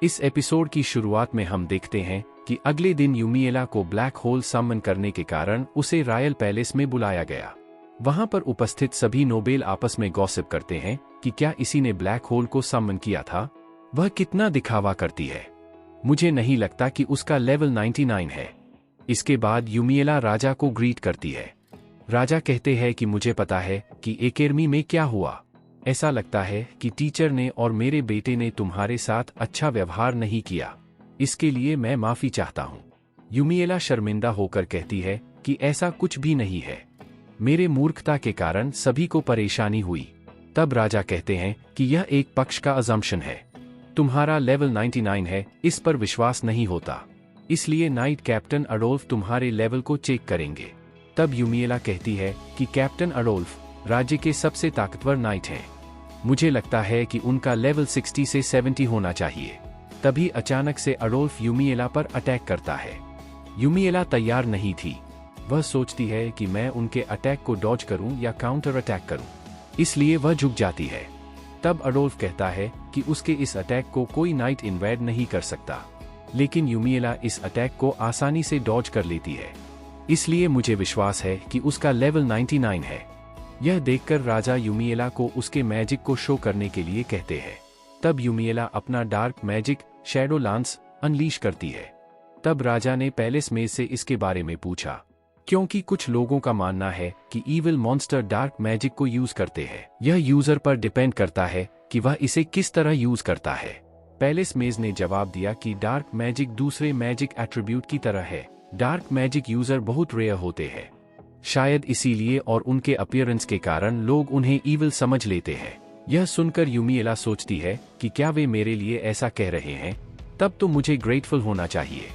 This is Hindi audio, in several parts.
इस एपिसोड की शुरुआत में हम देखते हैं कि अगले दिन यूमिएला को ब्लैक होल समन करने के कारण उसे रॉयल पैलेस में बुलाया गया। वहां पर उपस्थित सभी नोबेल आपस में गॉसिप करते हैं कि क्या इसी ने ब्लैक होल को समन किया था। वह कितना दिखावा करती है, मुझे नहीं लगता कि उसका लेवल 99 है। इसके बाद यूमिएला राजा को ग्रीट करती है। राजा कहते हैं कि मुझे पता है कि एकेडमी में क्या हुआ। ऐसा लगता है कि टीचर ने और मेरे बेटे ने तुम्हारे साथ अच्छा व्यवहार नहीं किया, इसके लिए मैं माफी चाहता हूँ। यूमिएला शर्मिंदा होकर कहती है कि ऐसा कुछ भी नहीं है, मेरे मूर्खता के कारण सभी को परेशानी हुई। तब राजा कहते हैं कि यह एक पक्ष का अजम्पशन है, तुम्हारा लेवल 99 है, इस पर विश्वास नहीं होता, इसलिए नाइट कैप्टन अडोल्फ तुम्हारे लेवल को चेक करेंगे। तब यूमिएला कहती है कि कैप्टन अडोल्फ राज्य के सबसे ताकतवर नाइट हैं, मुझे लगता है कि उनका लेवल 60 से 70 होना चाहिए। तभी अचानक से अडोल्फ यूमिएला पर अटैक करता है। यूमिएला तैयार नहीं थी, वह सोचती है कि मैं उनके अटैक को डॉज करूं या काउंटर अटैक करूं, इसलिए वह झुक जाती है। तब अडोल्फ कहता है कि उसके इस अटैक को कोई नाइट इन्वेड नहीं कर सकता, लेकिन यूमिएला इस अटैक को आसानी से डॉज कर लेती है, इसलिए मुझे विश्वास है कि उसका लेवल 99 है। यह देखकर राजा यूमिएला को उसके मैजिक को शो करने के लिए कहते हैं। तब यूमिएला अपना dark magic shadow lance unleash करती है। तब राजा ने पैलेस में से इसके बारे में पूछा, क्योंकि कुछ लोगों का मानना है कि ईविल मॉन्स्टर डार्क मैजिक को यूज करते हैं। यह यूजर पर डिपेंड करता है कि वह इसे किस तरह यूज करता है। पैलेस मेज ने जवाब दिया कि डार्क मैजिक दूसरे मैजिक एट्रीब्यूट की तरह है, डार्क मैजिक यूजर बहुत रेयर होते हैं, शायद इसीलिए और उनके अपीयरेंस के कारण लोग उन्हें ईविल समझ लेते हैं। यह सुनकर यूमिएला सोचती है कि क्या वे मेरे लिए ऐसा कह रहे हैं, तब तो मुझे ग्रेटफुल होना चाहिए।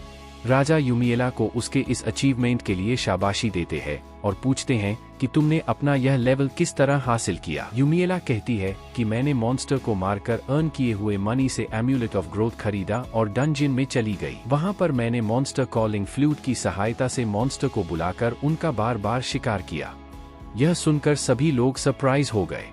राजा यूमिएला को उसके इस अचीवमेंट के लिए शाबाशी देते हैं और पूछते हैं कि तुमने अपना यह लेवल किस तरह हासिल किया। यूमिएला कहती है कि मैंने मॉन्स्टर को मारकर अर्न किए हुए मनी से एम्यूलेट ऑफ ग्रोथ खरीदा और डंजन में चली गई। वहां पर मैंने मॉन्स्टर कॉलिंग फ्लूट की सहायता से मॉन्स्टर को बुलाकर उनका बार बार शिकार किया। यह सुनकर सभी लोग सरप्राइज हो गए।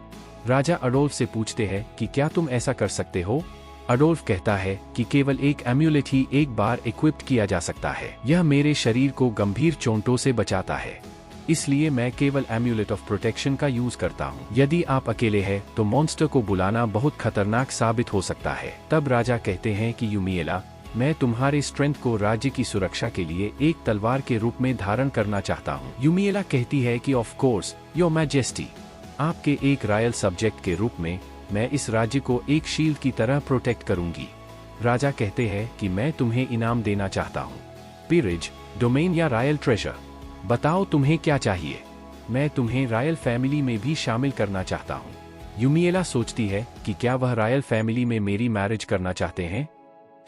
राजा अडोल्फ से पूछते हैं कि क्या तुम ऐसा कर सकते हो। अडोल्फ कहता है कि केवल एक एम्यूलेट ही एक बार इक्विप्ड किया जा सकता है, यह मेरे शरीर को गंभीर चोटों से बचाता है, इसलिए मैं केवल एम्यूलेट ऑफ प्रोटेक्शन का यूज करता हूँ। यदि आप अकेले हैं तो मॉन्स्टर को बुलाना बहुत खतरनाक साबित हो सकता है। तब राजा कहते हैं कि यूमिएला, मैं तुम्हारे स्ट्रेंथ को राज्य की सुरक्षा के लिए एक तलवार के रूप में धारण करना चाहता हूँ। यूमिएला कहती है कि ऑफ कोर्स योर मैजेस्टी, आपके एक रॉयल सब्जेक्ट के रूप में मैं इस राज्य को एक शील्ड की तरह प्रोटेक्ट करूंगी। राजा कहते हैं कि मैं तुम्हें इनाम देना चाहता हूँ, पीरेज, डोमेन या रॉयल ट्रेजर, बताओ तुम्हें क्या चाहिए। मैं तुम्हें रॉयल फैमिली में भी शामिल करना चाहता हूँ। यूमिएला सोचती है कि क्या वह रॉयल फैमिली में मेरी मैरिज करना चाहते हैं,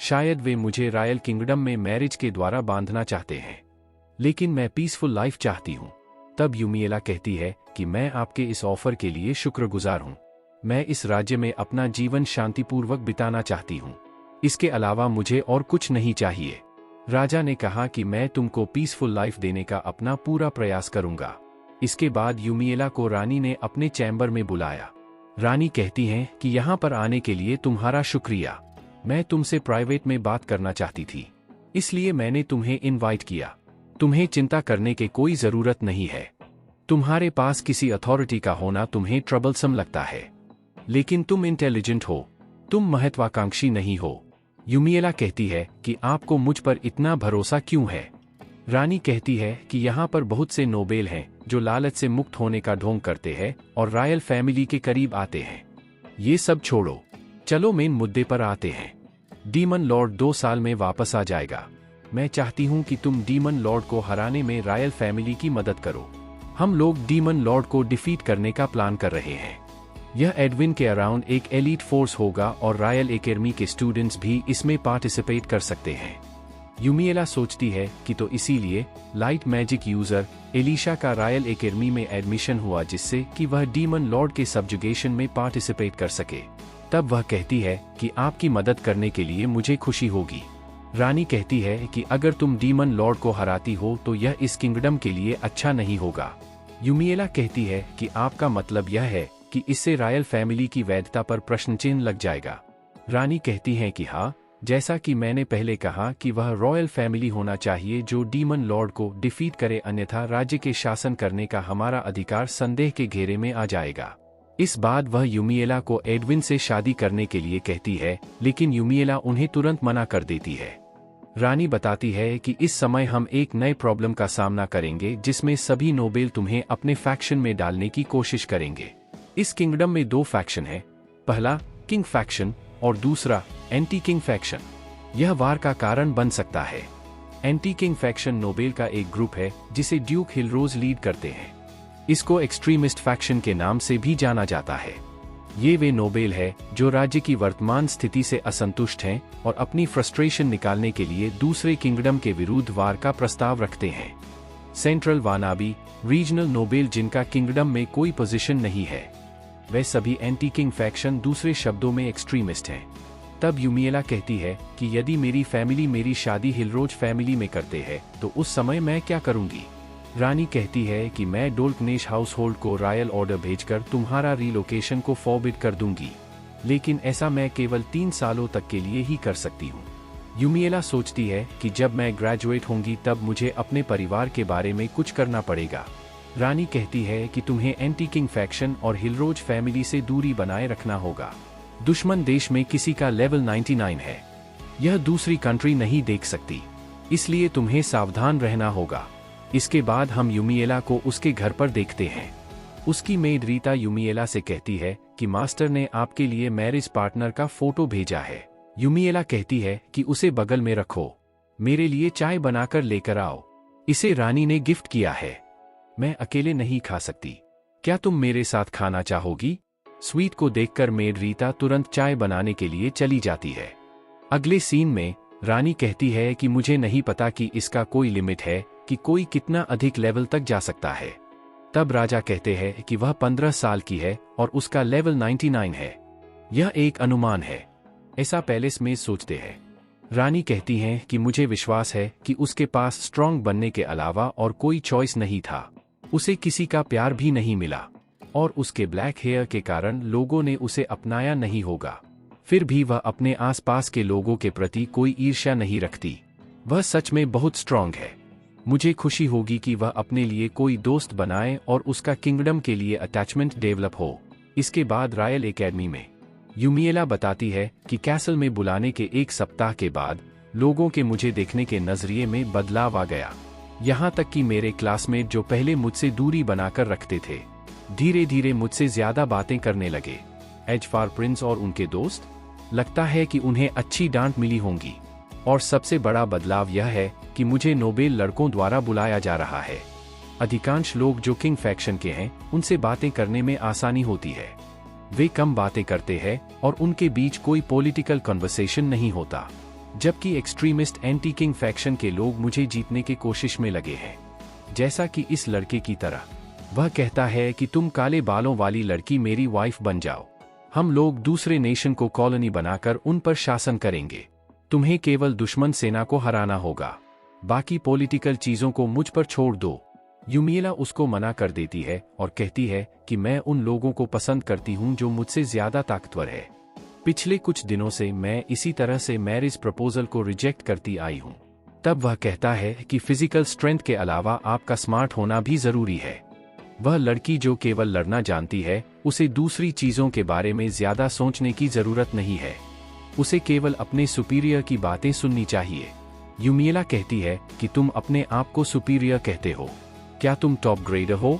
शायद वे मुझे रॉयल किंगडम में मैरिज के द्वारा बांधना चाहते हैं, लेकिन मैं पीसफुल लाइफ चाहती हूँ। तब यूमिएला कहती है कि मैं आपके इस ऑफर के लिए शुक्रगुजार हूँ, मैं इस राज्य में अपना जीवन शांतिपूर्वक बिताना चाहती हूँ, इसके अलावा मुझे और कुछ नहीं चाहिए। राजा ने कहा कि मैं तुमको पीसफुल लाइफ देने का अपना पूरा प्रयास करूंगा। इसके बाद यूमिएला को रानी ने अपने चैम्बर में बुलाया। रानी कहती हैं कि यहाँ पर आने के लिए तुम्हारा शुक्रिया, मैं तुमसे प्राइवेट में बात करना चाहती थी, इसलिए मैंने तुम्हें इनवाइट किया। तुम्हें चिंता करने की कोई जरूरत नहीं है, तुम्हारे पास किसी अथॉरिटी का होना तुम्हें ट्रबलसम लगता है, लेकिन तुम इंटेलिजेंट हो, तुम महत्वाकांक्षी नहीं हो। यूमिएला कहती है कि आपको मुझ पर इतना भरोसा क्यों है। रानी कहती है कि यहाँ पर बहुत से नोबेल हैं जो लालच से मुक्त होने का ढोंग करते हैं और रॉयल फैमिली के करीब आते हैं। ये सब छोड़ो, चलो मेन मुद्दे पर आते हैं। डीमन लॉर्ड 2 साल में वापस आ जाएगा। मैं चाहती हूँ कि तुम डीमन लॉर्ड को हराने में रॉयल फैमिली की मदद करो। हम लोग डीमन लॉर्ड को डिफीट करने का प्लान कर रहे हैं। यह एडविन के अराउंड एक एलीट फोर्स होगा और रॉयल एकेडमी के स्टूडेंट्स भी इसमें पार्टिसिपेट कर सकते हैं। यूमिएला सोचती है कि तो इसीलिए लाइट मैजिक यूजर एलिशा का रॉयल एकेडमी में एडमिशन हुआ, जिससे कि वह डीमन लॉर्ड के सब्जुगेशन में पार्टिसिपेट कर सके। तब वह कहती है कि आपकी मदद करने के लिए मुझे खुशी होगी। रानी कहती है कि अगर तुम डीमन लॉर्ड को हराती हो तो यह इस किंगडम के लिए अच्छा नहीं होगा। यूमिएला कहती है कि आपका मतलब यह है कि इससे रॉयल फैमिली की वैधता पर प्रश्न चिन्ह लग जाएगा। रानी कहती हैं कि हाँ, जैसा कि मैंने पहले कहा कि वह रॉयल फैमिली होना चाहिए जो डीमन लॉर्ड को डिफीट करे, अन्यथा राज्य के शासन करने का हमारा अधिकार संदेह के घेरे में आ जाएगा। इस बाद वह यूमिएला को एडविन से शादी करने के लिए कहती है, लेकिन यूमिएला उन्हें तुरंत मना कर देती है। रानी बताती है कि इस समय हम एक नए प्रॉब्लम का सामना करेंगे जिसमें सभी नोबेल तुम्हें अपने फैक्शन में डालने की कोशिश करेंगे। इस किंगडम में 2 फैक्शन है, पहला किंग फैक्शन और दूसरा एंटी किंग फैक्शन। यह वार का कारण बन सकता है। एंटी किंग फैक्शन नोबेल का एक ग्रुप है जिसे ड्यूक हिलरोज लीड करते हैं। इसको एक्सट्रीमिस्ट फैक्शन के नाम से भी जाना जाता है। ये वे नोबेल है जो राज्य की वर्तमान स्थिति से असंतुष्ट हैं और अपनी फ्रस्ट्रेशन निकालने के लिए दूसरे किंगडम के विरुद्ध वार का प्रस्ताव रखते हैं। सेंट्रल वानाबी रीजनल नोबेल जिनका किंगडम में कोई पोजीशन नहीं है, वे सभी एंटी किंग फैक्शन, दूसरे शब्दों में एक्सट्रीमिस्ट हैं। तब यूमिएला कहती है कि यदि मेरी फैमिली मेरी शादी हिलरोज फैमिली में करते हैं तो उस समय मैं क्या करूंगी। रानी कहती है कि मैं डोल्कनेश हाउस होल्ड को रॉयल ऑर्डर भेजकर तुम्हारा रिलोकेशन को फॉरबिड कर दूंगी, लेकिन ऐसा मैं केवल 3 सालों तक के लिए ही कर सकती हूँ। यूमिएला सोचती है कि जब मैं ग्रेजुएट होंगी तब मुझे अपने परिवार के बारे में कुछ करना पड़ेगा। रानी कहती है कि तुम्हें एंटी किंग फैक्शन और हिलरोज फैमिली से दूरी बनाए रखना होगा। दुश्मन देश में किसी का लेवल 99 है, यह दूसरी कंट्री नहीं देख सकती, इसलिए तुम्हें सावधान रहना होगा। इसके बाद हम यूमिएला को उसके घर पर देखते हैं। उसकी मेड रीता यूमिएला से कहती है कि मास्टर ने आपके लिए मैरिज पार्टनर का फोटो भेजा है। यूमिएला कहती है कि उसे बगल में रखो, मेरे लिए चाय बनाकर लेकर आओ, इसे रानी ने गिफ्ट किया है। मैं अकेले नहीं खा सकती, क्या तुम मेरे साथ खाना चाहोगी? स्वीट को देखकर मेड रीता तुरंत चाय बनाने के लिए चली जाती है। अगले सीन में रानी कहती है कि मुझे नहीं पता कि इसका कोई लिमिट है कि कोई कितना अधिक लेवल तक जा सकता है। तब राजा कहते हैं कि वह 15 साल की है और उसका लेवल 99 है। यह एक अनुमान है, ऐसा पैलेस में सोचते हैं। रानी कहती हैं कि मुझे विश्वास है कि उसके पास स्ट्रॉन्ग बनने के अलावा और कोई चॉइस नहीं था। उसे किसी का प्यार भी नहीं मिला और उसके ब्लैक हेयर के कारण लोगों ने उसे अपनाया नहीं होगा। फिर भी वह अपने आसपास के लोगों के प्रति कोई ईर्ष्या नहीं रखती। वह सच में बहुत स्ट्रॉन्ग है। मुझे खुशी होगी कि वह अपने लिए कोई दोस्त बनाए और उसका किंगडम के लिए अटैचमेंट डेवलप हो। इसके बाद रॉयल एकेडमी में यूमिएला बताती है कि कैसल में बुलाने के 1 सप्ताह के बाद लोगों के मुझे देखने के नजरिए में बदलाव आ गया। यहाँ तक कि मेरे क्लासमेट जो पहले मुझसे दूरी बनाकर रखते थे, धीरे धीरे मुझसे ज्यादा बातें करने लगे। एजफार प्रिंस और उनके दोस्त, लगता है कि उन्हें अच्छी डांट मिली होंगी। और सबसे बड़ा बदलाव यह है कि मुझे नोबेल लड़कों द्वारा बुलाया जा रहा है। अधिकांश लोग जो किंग फैक्शन के हैं उनसे बातें करने में आसानी होती है। वे कम बातें करते हैं और उनके बीच कोई पॉलिटिकल कन्वर्सेशन नहीं होता, जबकि एक्सट्रीमिस्ट एंटी किंग फैक्शन के लोग मुझे जीतने की कोशिश में लगे हैं। जैसा कि इस लड़के की तरह, वह कहता है कि तुम काले बालों वाली लड़की मेरी वाइफ बन जाओ, हम लोग दूसरे नेशन को कॉलोनी बनाकर उन पर शासन करेंगे। तुम्हें केवल दुश्मन सेना को हराना होगा, बाकी पॉलिटिकल चीजों को मुझ पर छोड़ दो। यूमिएला उसको मना कर देती है और कहती है कि मैं उन लोगों को पसंद करती हूं जो मुझसे ज्यादा ताकतवर है। पिछले कुछ दिनों से मैं इसी तरह से मैरिज प्रपोजल को रिजेक्ट करती आई हूं। तब वह कहता है कि फिजिकल स्ट्रेंथ के अलावा आपका स्मार्ट होना भी जरूरी है। वह लड़की जो केवल लड़ना जानती है, उसे दूसरी चीजों के बारे में ज्यादा सोचने की जरूरत नहीं है। उसे केवल अपने सुपीरियर की बातें सुननी चाहिए। यूमिएला कहती है कि तुम अपने आप को सुपीरियर कहते हो, क्या तुम टॉप ग्रेडर हो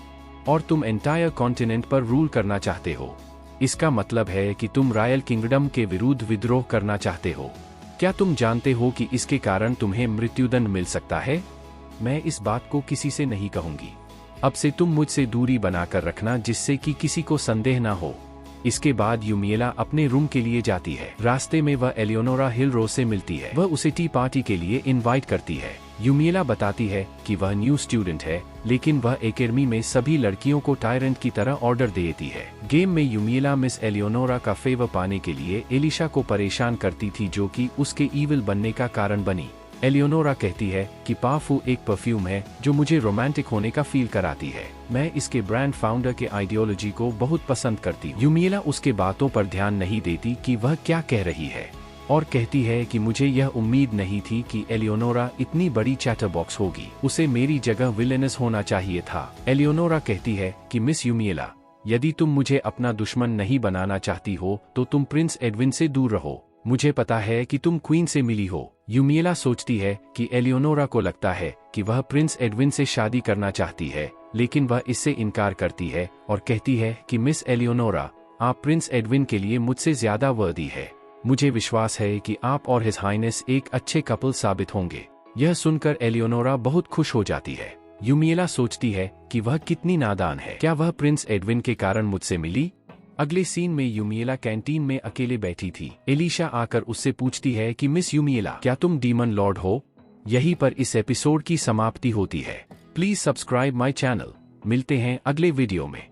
और तुम एंटायर कॉन्टिनेंट पर रूल करना चाहते हो? इसका मतलब है कि तुम रॉयल किंगडम के विरुद्ध विद्रोह करना चाहते हो। क्या तुम जानते हो कि इसके कारण तुम्हें मृत्युदंड मिल सकता है? मैं इस बात को किसी से नहीं कहूंगी। अब से तुम मुझसे दूरी बनाकर रखना जिससे कि किसी को संदेह ना हो। इसके बाद यूमिएला अपने रूम के लिए जाती है। रास्ते में वह एलियोनोरा हिलरोज से मिलती है। वह उसे टी पार्टी के लिए इनवाइट करती है। यूमिएला बताती है कि वह न्यू स्टूडेंट है, लेकिन वह एकेडमी में सभी लड़कियों को टायरेंट की तरह ऑर्डर देती है। गेम में यूमिएला मिस एलियोनोरा का फेवर पाने के लिए एलिशा को परेशान करती थी, जो कि उसके ईविल बनने का कारण बनी। एलियोनोरा कहती है कि पाफू एक परफ्यूम है जो मुझे रोमांटिक होने का फील कराती है। मैं इसके ब्रांड फाउंडर के आइडियोलॉजी को बहुत पसंद करती हूँ। यूमिएला उसके बातों पर ध्यान नहीं देती कि वह क्या कह रही है और कहती है कि मुझे यह उम्मीद नहीं थी कि एलियोनोरा इतनी बड़ी चैटरबॉक्स होगी, उसे मेरी जगह विलेनस होना चाहिए था। एलियोनोरा कहती है कि मिस यूमिएला, यदि तुम मुझे अपना दुश्मन नहीं बनाना चाहती हो तो तुम प्रिंस एडविन से दूर रहो। मुझे पता है कि तुम क्वीन से मिली हो। यूमिएला सोचती है कि एलियोनोरा को लगता है कि वह प्रिंस एडविन से शादी करना चाहती है, लेकिन वह इससे इनकार करती है और कहती है कि मिस एलियोनोरा, आप प्रिंस एडविन के लिए मुझसे ज्यादा वर्दी है। मुझे विश्वास है कि आप और हिज हाइनेस एक अच्छे कपल साबित होंगे। यह सुनकर एलियोनोरा बहुत खुश हो जाती है। यूमिएला सोचती है कि वह कितनी नादान है, क्या वह प्रिंस एडविन के कारण मुझसे मिली? अगले सीन में यूमिएला कैंटीन में अकेले बैठी थी। एलिशा आकर उससे पूछती है कि मिस यूमिएला, क्या तुम डीमन लॉर्ड हो? यहीं पर इस एपिसोड की समाप्ति होती है। Please subscribe my channel. मिलते हैं अगले वीडियो में।